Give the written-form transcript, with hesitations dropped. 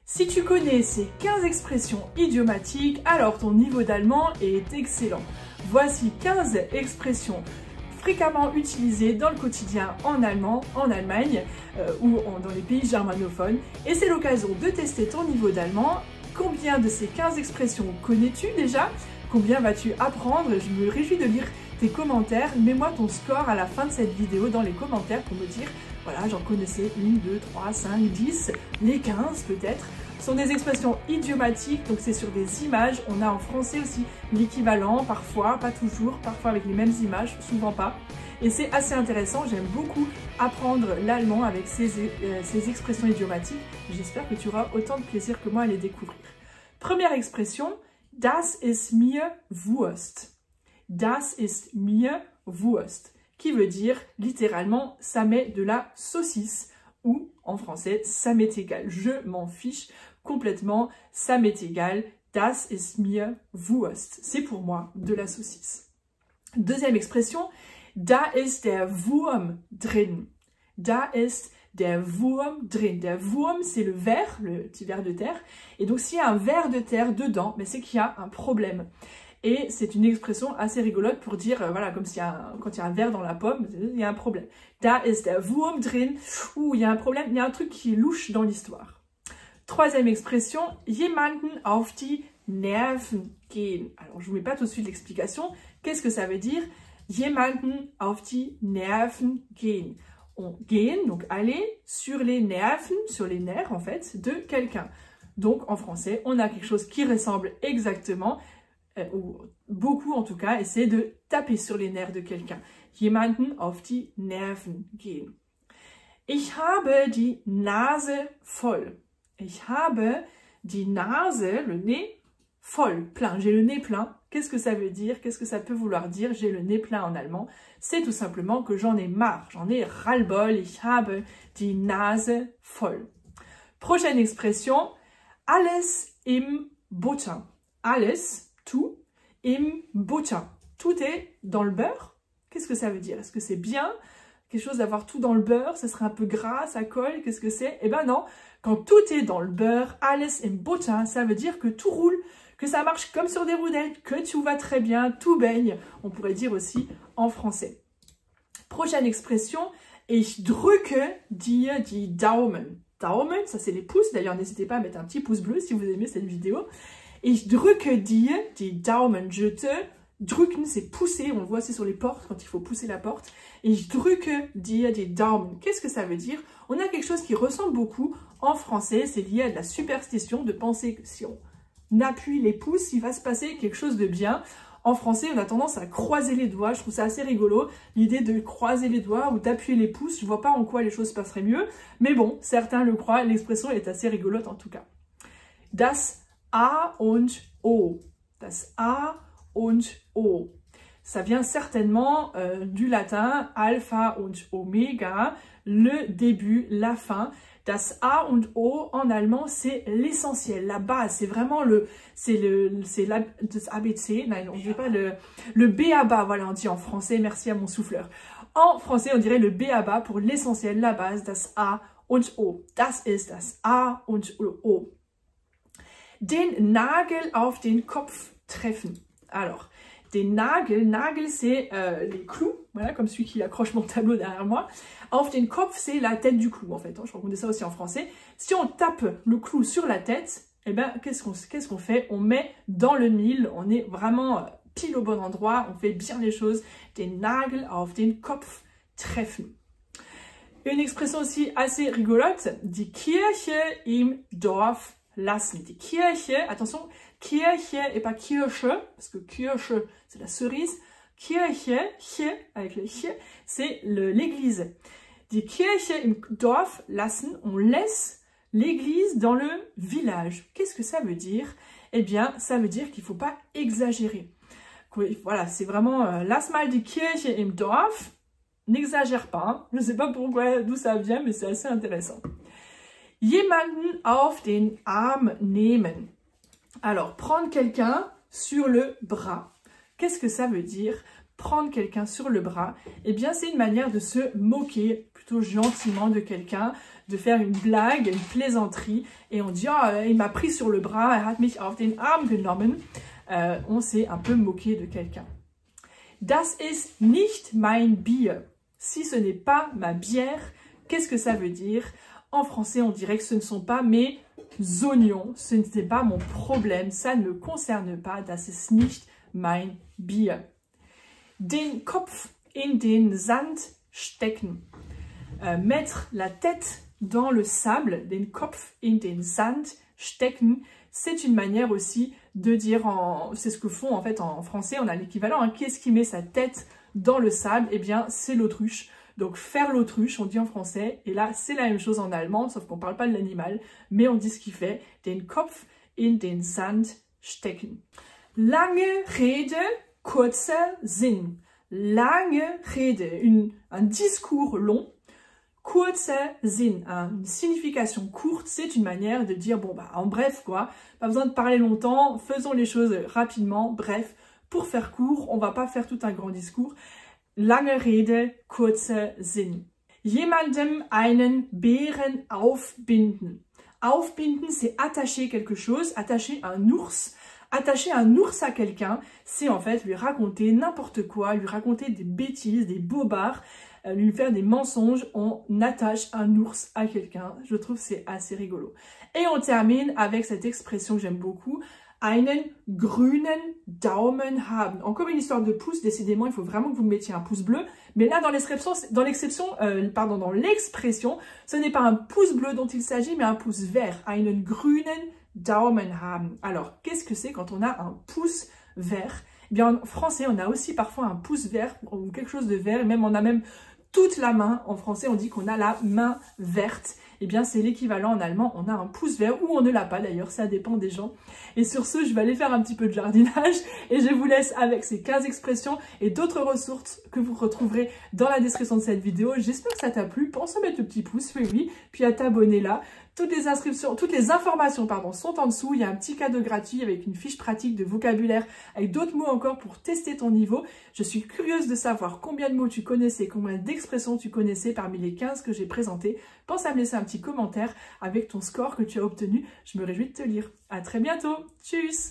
Si tu connais ces 15 expressions idiomatiques, alors ton niveau d'allemand est excellent. Voici 15 expressions fréquemment utilisées dans le quotidien en allemand, en Allemagne ou dans les pays germanophones. Et c'est l'occasion de tester ton niveau d'allemand. Combien de ces 15 expressions connais-tu déjà? Combien vas-tu apprendre? Je me réjouis de lire tes commentaires. Mets-moi ton score à la fin de cette vidéo dans les commentaires pour me dire, voilà, j'en connaissais 1, 2, 3, 5, 10, les 15 peut-être. Ce sont des expressions idiomatiques, donc c'est sur des images. On a en français aussi l'équivalent, parfois, pas toujours, parfois avec les mêmes images, souvent pas. Et c'est assez intéressant, j'aime beaucoup apprendre l'allemand avec ces expressions idiomatiques. J'espère que tu auras autant de plaisir que moi à les découvrir. Première expression, das ist mir Wurst. Das ist mir Wurst, qui veut dire littéralement ça m'est de la saucisse, ou en français ça m'est égal, je m'en fiche complètement, ça m'est égal, das ist mir Wurst, c'est pour moi de la saucisse. Deuxième expression, da ist der Wurm drin. Da ist der Wurm drin. Der Wurm, c'est le ver, le petit ver de terre. Et donc, s'il y a un ver de terre dedans, c'est qu'il y a un problème. Et c'est une expression assez rigolote pour dire, voilà, comme quand il y a un ver dans la pomme, il y a un problème. Da ist der Wurm drin. Ouh, il y a un problème, il y a un truc qui est louche dans l'histoire. Troisième expression, jemanden auf die Nerven gehen. Alors, je ne vous mets pas tout de suite l'explication. Qu'est-ce que ça veut dire? Jemanden auf die Nerven gehen. On gehen, donc aller, sur les Nerven, sur les nerfs en fait, de quelqu'un. Donc en français, on a quelque chose qui ressemble exactement, ou beaucoup en tout cas, et c'est de taper sur les nerfs de quelqu'un. Jemanden auf die Nerven gehen. Ich habe die Nase voll. Ich habe die Nase, le nez, voll, plein. J'ai le nez plein. Qu'est-ce que ça veut dire? Qu'est-ce que ça peut vouloir dire? J'ai le nez plein en allemand. C'est tout simplement que j'en ai marre. J'en ai ras-le-bol. Ich habe die Nase voll. Prochaine expression. Alles im Butter. Alles, tout, im Butter. Tout est dans le beurre. Qu'est-ce que ça veut dire? Est-ce que c'est bien? Quelque chose d'avoir tout dans le beurre, ça serait un peu gras, ça colle, qu'est-ce que c'est? Eh ben non, quand tout est dans le beurre, alles im Butter, ça veut dire que tout roule, que ça marche comme sur des roulettes, que tout va très bien, tout baigne, on pourrait dire aussi en français. Prochaine expression, ich drücke dir die Daumen. Daumen, ça c'est les pouces, d'ailleurs n'hésitez pas à mettre un petit pouce bleu si vous aimez cette vidéo. Ich drücke dir die Daumen, je te drücken, c'est pousser, on le voit aussi sur les portes quand il faut pousser la porte. Et je drücke dir die Daumen. Qu'est-ce que ça veut dire? On a quelque chose qui ressemble beaucoup en français, c'est lié à de la superstition, de penser que si on appuie les pouces, il va se passer quelque chose de bien. En français, on a tendance à croiser les doigts, je trouve ça assez rigolo, l'idée de croiser les doigts ou d'appuyer les pouces, je vois pas en quoi les choses passeraient mieux, mais bon, certains le croient, l'expression est assez rigolote en tout cas. Das A und O. Das A und O. Ça vient certainement du latin alpha und omega, le début, la fin. Das A und O en allemand, c'est l'essentiel, la base, c'est vraiment c'est das ABC, non, on dirait pas le B à bas, voilà, on dit en français, merci à mon souffleur. En français, on dirait le B à bas pour l'essentiel, la base, das A und O. Das ist das A und O. Den Nagel auf den Kopf treffen. Alors, den Nagel c'est les clous, voilà, comme celui qui accroche mon tableau derrière moi. Auf den Kopf, c'est la tête du clou en fait, je crois qu'on dit ça aussi en français. Si on tape le clou sur la tête, eh ben, qu'est-ce qu'on fait? On met dans le mille, on est vraiment pile au bon endroit, on fait bien les choses. Den Nagel auf den Kopf treffen. Une expression aussi assez rigolote, die Kirche im Dorf lassen. Die Kirche, attention, Kirche et pas Kirche, parce que Kirche, c'est la cerise. Kirche, avec le ch, c'est l'église. Die Kirche im Dorf lassen, on laisse l'église dans le village. Qu'est-ce que ça veut dire? Eh bien, ça veut dire qu'il ne faut pas exagérer. Voilà, c'est vraiment lass mal die Kirche im Dorf. N'exagère pas, hein. Je ne sais pas pourquoi, d'où ça vient, mais c'est assez intéressant. Jemanden auf den Arm nehmen. Alors, prendre quelqu'un sur le bras. Qu'est-ce que ça veut dire? prendre quelqu'un sur le bras, eh bien c'est une manière de se moquer plutôt gentiment de quelqu'un, de faire une blague, une plaisanterie, et on dit « Oh, il m'a pris sur le bras, er hat mich auf den Arm genommen ». On s'est un peu moqué de quelqu'un. Das ist nicht mein Bier. Si ce n'est pas ma bière, qu'est-ce que ça veut dire? En français, on dirait que ce ne sont pas mes oignons, ce n'est pas mon problème, ça ne me concerne pas. Das ist nicht mein Bier. Den Kopf in den Sand stecken. Mettre la tête dans le sable, den Kopf in den Sand stecken, c'est une manière aussi de dire, c'est ce que font en fait en français, on a l'équivalent, hein, qu'est-ce qui met sa tête dans le sable? Eh bien, c'est l'autruche. Donc, faire l'autruche, on dit en français, et là, c'est la même chose en allemand, sauf qu'on ne parle pas de l'animal, mais on dit ce qu'il fait, den Kopf in den Sand stecken. Lange Rede, kurzer Sinn. Lange Rede, un discours long. Kurzer Sinn, une signification courte, c'est une manière de dire, bon bah en bref quoi, pas besoin de parler longtemps, faisons les choses rapidement, bref, pour faire court, on va pas faire tout un grand discours. Lange Rede, kurzer Sinn. Jemandem einen Bären aufbinden. Aufbinden, c'est attacher quelque chose, attacher un ours. Attacher un ours à quelqu'un, c'est en fait lui raconter n'importe quoi, lui raconter des bêtises, des bobards, lui faire des mensonges, on attache un ours à quelqu'un. Je trouve que c'est assez rigolo. Et on termine avec cette expression que j'aime beaucoup, einen grünen Daumen haben. Encore une histoire de pouce, décidément, il faut vraiment que vous mettiez un pouce bleu. Mais là, dans l'expression, ce n'est pas un pouce bleu dont il s'agit, mais un pouce vert. Einen grünen Daumen haben. Alors, qu'est-ce que c'est quand on a un pouce vert? Eh bien, en français, on a aussi parfois un pouce vert ou quelque chose de vert. Et même, on a même toute la main. En français, on dit qu'on a la main verte. Eh bien, c'est l'équivalent en allemand. On a un pouce vert ou on ne l'a pas d'ailleurs. Ça dépend des gens. Et sur ce, je vais aller faire un petit peu de jardinage. Et je vous laisse avec ces 15 expressions et d'autres ressources que vous retrouverez dans la description de cette vidéo. J'espère que ça t'a plu. Pense à mettre le petit pouce, oui, puis à t'abonner là. Toutes les informations sont en dessous. Il y a un petit cadeau gratuit avec une fiche pratique de vocabulaire avec d'autres mots encore pour tester ton niveau. Je suis curieuse de savoir combien de mots tu connaissais, combien d'expressions tu connaissais parmi les 15 que j'ai présentés. Pense à me laisser un petit commentaire avec ton score que tu as obtenu. Je me réjouis de te lire. À très bientôt. Tchuss!